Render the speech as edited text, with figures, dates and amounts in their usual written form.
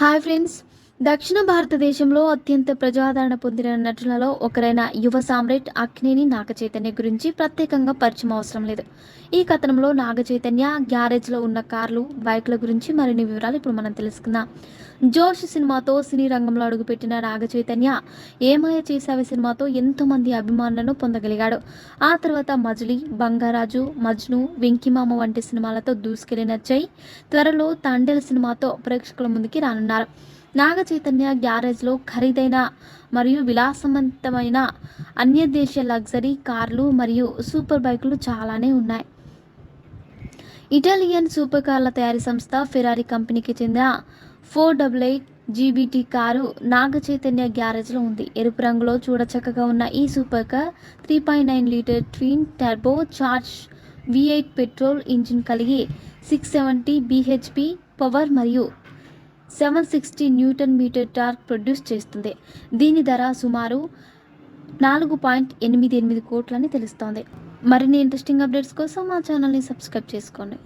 Hi friends. దక్షిణ భారతదేశంలో అత్యంత ప్రజాదరణ పొందిన నటులలో ఒకరైన యువ సామ్రాట్ అక్కినేని నాగచైతన్య గురించి ప్రత్యేకంగా పరిచయం అవసరం లేదు. ఈ కథనంలో నాగచైతన్య గ్యారేజ్లో ఉన్న కార్లు, బైక్ల గురించి మరిన్ని వివరాలు ఇప్పుడు మనం తెలుసుకుందాం. జోష్ సినిమాతో సినీ రంగంలో అడుగుపెట్టిన నాగచైతన్య ఏమాయ చేసావే సినిమాతో ఎంతోమంది అభిమానులను పొందగలిగాడు. ఆ తర్వాత మజిలీ, బంగారాజు, మజ్ను, వెంకిమామ వంటి సినిమాలతో దూసుకెళ్లిన జై త్వరలో తండేల్ సినిమాతో ప్రేక్షకుల ముందుకి రానున్నారు. నాగ చైతన్య గ్యారేజ్లో ఖరీదైన మరియు విలాసవంతమైన అన్యదేశ లగ్జరీ కార్లు మరియు సూపర్ బైకులు చాలానే ఉన్నాయి. ఇటాలియన్ సూపర్ కార్ల తయారీ సంస్థ ఫెరారీ కంపెనీకి చెందిన 488 జీబీటీ కారు నాగ చైతన్య గ్యారేజ్లో ఉంది. ఎరుపు రంగులో చూడచక్కగా ఉన్న ఈ super car 3.9 litre twin turbo charge V8 petrol engine కలిగి 670 bhp పవర్ మరియు 760 న్యూటన్ మీటర్ టార్క్ ప్రొడ్యూస్ చేస్తుంది. దీని ధర సుమారు 4.88 కోట్లని తెలుస్తోంది. మరిన్ని ఇంట్రెస్టింగ్ అప్డేట్స్ కోసం మా ఛానల్ని సబ్స్క్రైబ్ చేసుకోండి.